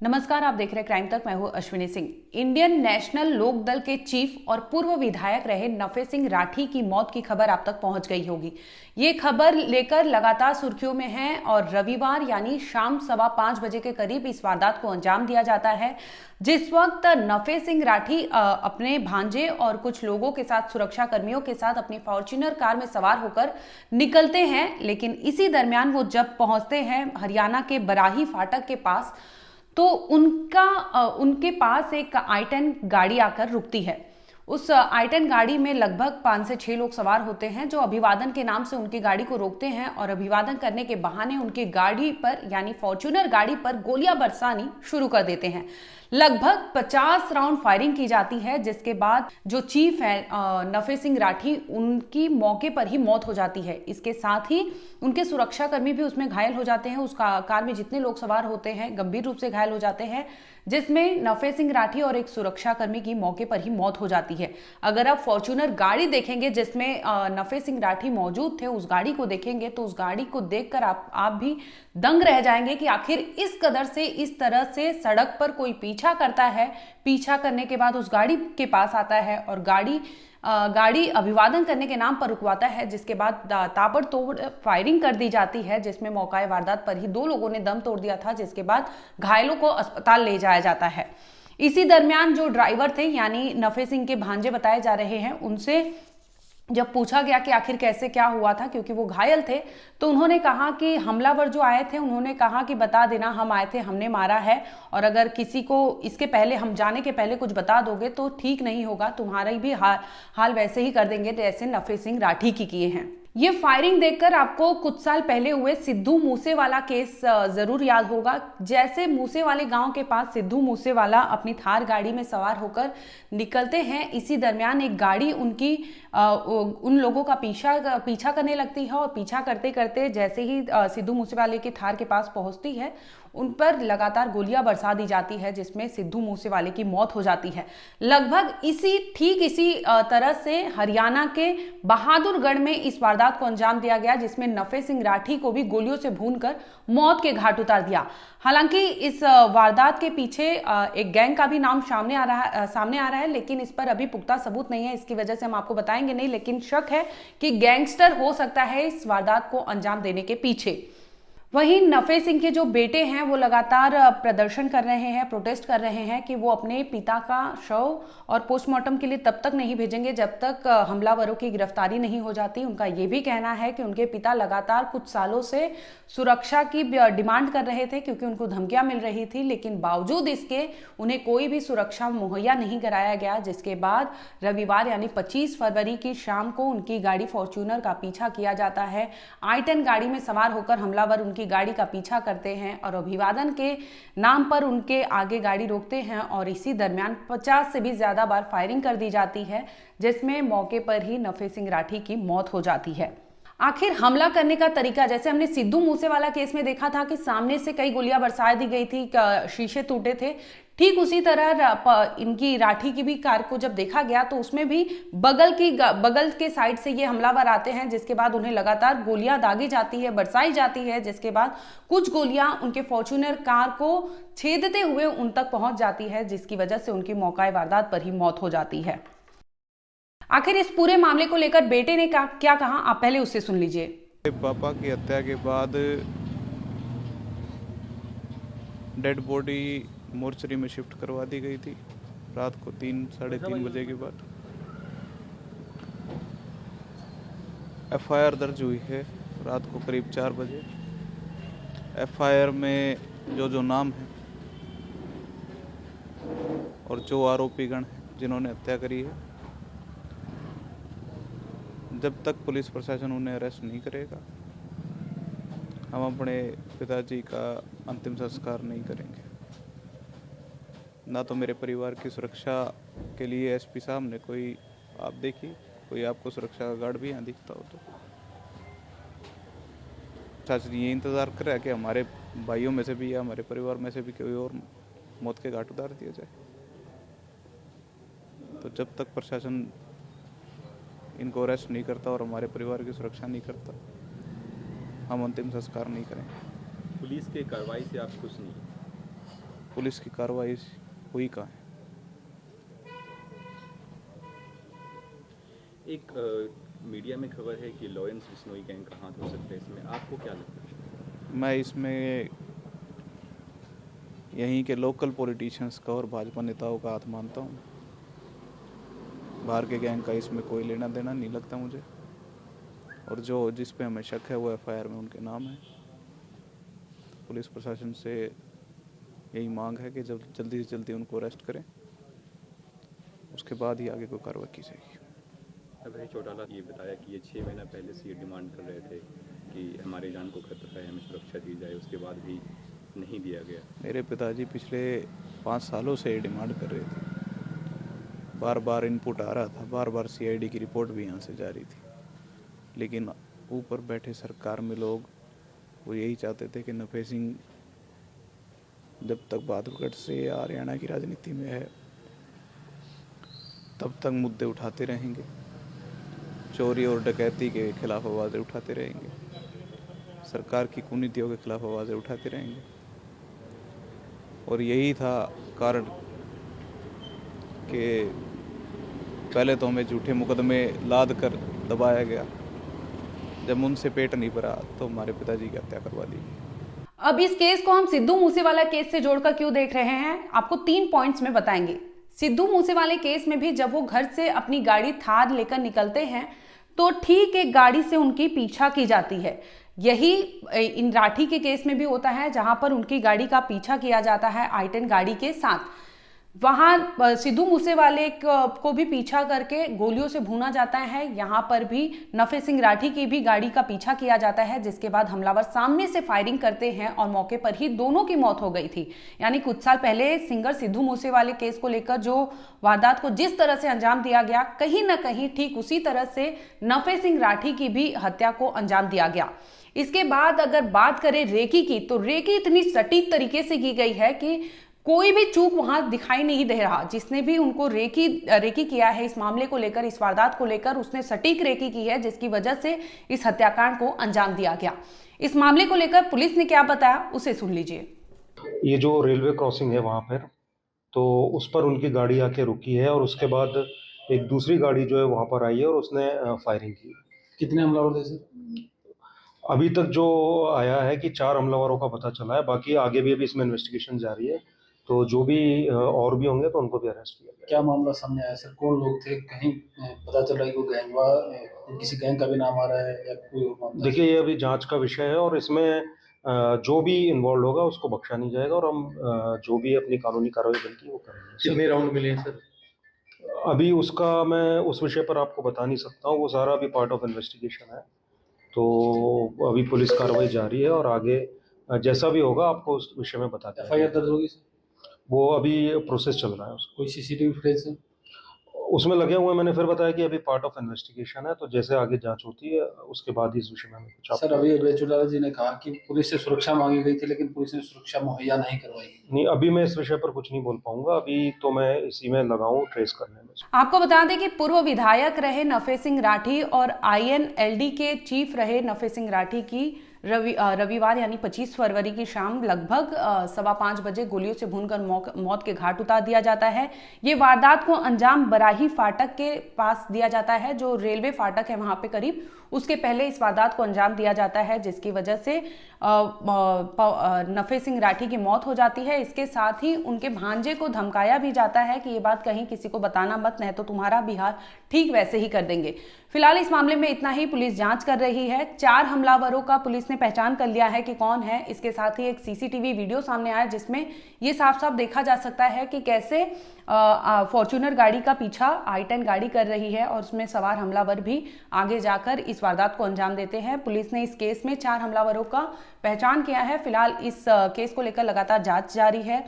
नमस्कार, आप देख रहे हैं क्राइम तक। मैं हूं अश्विनी सिंह। इंडियन नेशनल लोक दल के चीफ और पूर्व विधायक रहे नफे सिंह राठी की मौत की खबर आप तक पहुंच गई होगी। ये खबर लेकर लगातार सुर्खियों में है और रविवार यानी शाम 5:15 बजे के करीब इस वारदात को अंजाम दिया जाता है। जिस वक्त नफे सिंह राठी अपने भांजे और कुछ लोगों के साथ, सुरक्षा कर्मियों के साथ अपनी फॉर्च्यूनर कार में सवार होकर निकलते हैं, लेकिन इसी दरमियान वो जब पहुंचते हैं हरियाणा के बराही फाटक के पास, तो उनके पास एक i10 गाड़ी आकर रुकती है। उस i10 गाड़ी में लगभग 5 से 6 लोग सवार होते हैं, जो अभिवादन के नाम से उनकी गाड़ी को रोकते हैं और अभिवादन करने के बहाने उनकी गाड़ी पर यानी फॉर्च्यूनर गाड़ी पर गोलियां बरसानी शुरू कर देते हैं। लगभग 50 राउंड फायरिंग की जाती है, जिसके बाद जो चीफ है नफे सिंह राठी, उनकी मौके पर ही मौत हो जाती है। इसके साथ ही उनके सुरक्षाकर्मी भी उसमें घायल हो जाते हैं। उस कार में जितने लोग सवार होते हैं गंभीर रूप से घायल हो जाते हैं, जिसमें नफे सिंह राठी और एक सुरक्षाकर्मी की मौके पर ही मौत हो जाती है। अगर आप फॉर्च्यूनर गाड़ी देखेंगे जिसमें नफे सिंह राठी मौजूद थे, उस गाड़ी को देखेंगे तो उस गाड़ी को देखकर आप भी दंग रह जाएंगे कि आखिर इस कदर से, इस तरह से सड़क पर कोई पीछा करता है। पीछा करने के बाद उस गाड़ी के पास आता है और गाड़ी अभिवादन करने के नाम पर रुकवाता है, जिसके बाद ताबड़तोड़ फायरिंग कर दी जाती है, जिसमें मौका वारदात पर ही 2 लोगों ने दम तोड़ दिया था, जिसके बाद घायलों को अस्पताल ले जाया जाता है। इसी दरमियान जो ड्राइवर थे यानी नफे सिंह के भांजे बताए जा रहे हैं, उनसे जब पूछा गया कि आखिर कैसे क्या हुआ था, क्योंकि वो घायल थे, तो उन्होंने कहा कि हमलावर जो आए थे उन्होंने कहा कि बता देना हम आए थे, हमने मारा है, और अगर किसी को इसके पहले, हम जाने के पहले कुछ बता दोगे तो ठीक नहीं होगा, तुम्हारा भी हाल वैसे ही कर देंगे जैसे नफे सिंह राठी की किए हैं। ये फायरिंग देखकर आपको कुछ साल पहले हुए सिद्धू मूसेवाला केस जरूर याद होगा। जैसे मूसेवाले गांव के पास सिद्धू मूसेवाला अपनी थार गाड़ी में सवार होकर निकलते हैं, इसी दरमियान एक गाड़ी उन लोगों का पीछा करने लगती है और पीछा करते करते जैसे ही सिद्धू मूसेवाले की थार के पास पहुंचती है, उन पर लगातार गोलियां बरसा दी जाती है, जिसमें सिद्धू मूसेवाले की मौत हो जाती है। लगभग ठीक इसी तरह से हरियाणा के बहादुरगढ़ में इस वारदात को अंजाम दिया गया, जिसमें नफे सिंह राठी को भी गोलियों से भूनकर मौत के घाट उतार दिया। हालांकि इस वारदात के पीछे एक गैंग का भी नाम सामने आ रहा है, लेकिन इस पर अभी पुख्ता सबूत नहीं है। इसकी वजह से हम आपको बताएंगे नहीं, लेकिन शक है कि गैंगस्टर हो सकता है इस वारदात को अंजाम देने के पीछे। वहीं नफे सिंह के जो बेटे हैं वो लगातार प्रदर्शन कर रहे हैं, प्रोटेस्ट कर रहे हैं कि वो अपने पिता का शव और पोस्टमार्टम के लिए तब तक नहीं भेजेंगे जब तक हमलावरों की गिरफ्तारी नहीं हो जाती। उनका ये भी कहना है कि उनके पिता लगातार कुछ सालों से सुरक्षा की डिमांड कर रहे थे, क्योंकि उनको धमकियां मिल रही थी, लेकिन बावजूद इसके उन्हें कोई भी सुरक्षा मुहैया नहीं कराया गया। जिसके बाद रविवार यानी 25 फरवरी की शाम को उनकी गाड़ी फॉर्च्यूनर का पीछा किया जाता है। i10 गाड़ी में सवार होकर हमलावर उनकी गाड़ी का पीछा करते हैं और अभिवादन के नाम पर उनके आगे गाड़ी रोकते हैं, और इसी दरमियान 50 से भी ज्यादा बार फायरिंग कर दी जाती है, जिसमें मौके पर ही नफे सिंह राठी की मौत हो जाती है। आखिर हमला करने का तरीका, जैसे हमने सिद्धू मूसेवाला केस में देखा था कि सामने से कई गोलियां बरसा दी गई थी, शीशे टूटे थे, ठीक उसी तरह इनकी राठी की भी कार को जब देखा गया तो उसमें भी बगल के साइड से ये हमलावर आते हैं, जिसके बाद उन्हें लगातार गोलियां दागी जाती है, बरसाई जाती है, जिसके बाद कुछ गोलियां उनके फॉर्च्यूनर कार को छेदते हुए उन तक पहुंच जाती है, जिसकी वजह से उनकी मौका वारदात पर ही मौत हो जाती है। आखिर इस पूरे मामले को लेकर बेटे ने क्या कहा, आप पहले उससे सुन लीजिए। पापा की हत्या के बाद डेड बॉडी मोर्चरी में शिफ्ट करवा दी गई थी रात को 3 साढ़े 3 बजे के बाद। एफआईआर दर्ज हुई है रात को करीब 4 बजे। एफआईआर में जो नाम है और जो आरोपीगण हैं जिन्होंने हत्या करी है, जब तक पुलिस प्रशासन उन्हें अरेस्ट नहीं करेगा, हम अपने पिताजी का अंतिम संस्कार नहीं करेंगे। ना तो मेरे परिवार की सुरक्षा के लिए एसपी साहब ने आप देखिए कोई आपको सुरक्षा का गार्ड भी यहाँ दिखता हो तो प्रशासन ये इंतज़ार कर रहा है कि हमारे भाइयों में से भी या हमारे परिवार में से भी कोई और मौत के घाट उतार दिया जाए। तो जब तक प्रशासन इनको अरेस्ट नहीं करता और हमारे परिवार की सुरक्षा नहीं करता, हम अंतिम संस्कार नहीं करेंगे। पुलिस के कार्रवाई से आप खुश नहीं? पुलिस की कार्रवाई हुई कहाँ है? एक मीडिया में खबर है कि लॉरेंस बिश्नोई गैंग का हाथ हो सकता है इसमें, आपको क्या लगता है? मैं इसमें यहीं के लोकल पॉलिटिशियंस का और भाजपा नेताओं का हाथ मानता हूँ। बाहर के गैंग का इसमें कोई लेना देना नहीं लगता मुझे, और जिस पे हमें शक है वो एफआईआर में उनके नाम है। पुलिस प्रशासन से यही मांग है कि जल्दी से जल्दी उनको अरेस्ट करें, उसके बाद ही आगे कोई कार्रवाई की जाएगी। अभय चौटाला ये बताया कि ये 6 महीना पहले से ये डिमांड कर रहे थे कि हमारे जान को खतरा है, हमें सुरक्षा दी जाए, उसके बाद भी नहीं दिया गया। मेरे पिताजी पिछले 5 सालों से ये डिमांड कर रहे थे, बार बार इनपुट आ रहा था, बार बार सीआईडी की रिपोर्ट भी यहाँ से जा रही थी, लेकिन ऊपर बैठे सरकार में लोग वो यही चाहते थे कि नफे सिंह जब तक बहादुरगढ़ से या हरियाणा की राजनीति में है तब तक मुद्दे उठाते रहेंगे, चोरी और डकैती के खिलाफ आवाज़ें उठाते रहेंगे, सरकार की कुनीतियों के खिलाफ आवाज़ें उठाते रहेंगे। और यही था कारण कि पहले तो हमें झूठे मुकदमे लाद कर दबाया गया, जब उनसे पेट नहीं भरा तो हमारे पिताजी की हत्या करवा दी। अब इस केस को हम सिद्धू मूसेवाला केस से जोड़कर क्यों देख रहे हैं, आपको 3 पॉइंट्स में बताएंगे। सिद्धू मूसेवाले केस में भी जब वो घर से अपनी गाड़ी थार लेकर निकलते हैं तो ठीक एक गाड़ी से उनकी पीछा की जाती है। यही इन राठी के केस में भी होता है, जहां पर उनकी गाड़ी का पीछा किया जाता है i10 गाड़ी के साथ। वहां सिद्धू मूसेवाले को भी पीछा करके गोलियों से भूना जाता है। यहाँ पर भी नफे सिंह राठी की भी गाड़ी का पीछा किया जाता है, जिसके बाद हमलावर सामने से फायरिंग करते हैं और मौके पर ही दोनों की मौत हो गई थी। यानी कुछ साल पहले सिंगर सिद्धू मूसेवाले केस को लेकर जो वारदात को जिस तरह से अंजाम दिया गया, कहीं ना कहीं ठीक उसी तरह से नफे सिंह राठी की भी हत्या को अंजाम दिया गया। इसके बाद अगर बात करें रेकी की, तो रेकी इतनी सटीक तरीके से की गई है कि कोई भी चूक वहां दिखाई नहीं दे रहा। जिसने भी उनको रेकी किया है इस मामले को लेकर, इस वारदात को लेकर, उसने सटीक रेकी की है, जिसकी वजह से इस हत्याकांड को अंजाम दिया गया। इस मामले को लेकर पुलिस ने क्या बताया, उसे सुन लीजिए। ये जो रेलवे क्रॉसिंग है वहाँ पर, तो उस पर उनकी गाड़ी आके रुकी है और उसके बाद एक दूसरी गाड़ी जो है वहाँ पर आई है और उसने फायरिंग की। कितने हमलावर थे सर? अभी तक जो आया है कि 4 हमलावरों का पता चला है, बाकी आगे भी अभी इसमें इन्वेस्टिगेशन जारी है, तो जो भी और भी होंगे तो उनको भी अरेस्ट किया जाएगा। क्या मामला सामने आया सर? कौन लोग थे? कहीं पता चल रहा है कि वो गैंगवार, किसी गैंग का भी नाम आ रहा है या कोई और मामला? देखिए, ये अभी जांच का विषय है और इसमें जो भी इन्वॉल्व होगा उसको बख्शा नहीं जाएगा और हम जो भी अपनी कानूनी कार्रवाई बनती है वो करेंगे। कितने राउंड मिले हैं सर? अभी उसका मैं उस विषय पर आपको बता नहीं सकता हूँ, वो सारा अभी पार्ट ऑफ इन्वेस्टिगेशन है, तो अभी पुलिस कार्रवाई जारी है और आगे जैसा भी होगा आपको उस विषय में बताते हैं। एफआईआर दर्ज होगी सर? वो अभी प्रोसेस चल रहा है उसका। कोई सीसीटीवी फुटेज सर? उसमें लगे हुए, मैंने फिर बताया कि अभी पार्ट ऑफ इन्वेस्टिगेशन है, तो जैसे आगे जांच होती है उसके बाद ही इस विषय में हमें कुछ सर, अभी अभय चौटाला जी ने कहा कि पुलिस से सुरक्षा मांगी गई थी लेकिन पुलिस ने सुरक्षा मुहैया नहीं करवाई। नहीं, अभी मैं इस विषय पर कुछ नहीं बोल पाऊंगा, अभी तो मैं इसी में लगा हूं ट्रेस करने में। आपको बता दें कि पूर्व विधायक रहे नफे सिंह राठी और INLD के चीफ रहे नफे सिंह राठी की रविवार यानी 25 फरवरी की शाम लगभग 5:15 बजे गोलियों से भूनकर मौत के घाट उतार दिया जाता है। ये वारदात को अंजाम बराही फाटक के पास दिया जाता है, जो रेलवे फाटक है वहां पे करीब, उसके पहले इस वारदात को अंजाम दिया जाता है, जिसकी वजह से नफे सिंह राठी की मौत हो जाती है। इसके साथ ही उनके भांजे को धमकाया भी जाता है कि ये बात कहीं किसी को बताना मत, नहीं तो तुम्हारा बिहार ठीक वैसे ही कर देंगे। फिलहाल इस मामले में इतना ही, पुलिस जांच कर रही है। 4 हमलावरों का पुलिस ने पहचान कर लिया है कि कौन है। इसके साथ ही एक CCTV वीडियो सामने आया जिसमें ये साफ साफ देखा जा सकता है कि कैसे फॉर्च्यूनर गाड़ी का पीछा i10 गाड़ी कर रही है और उसमें सवार हमलावर भी आगे जाकर इस वारदात को अंजाम देते हैं। पुलिस ने इस केस में 4 हमलावरों का पहचान किया है। फिलहाल इस केस को लेकर लगातार जांच जारी है।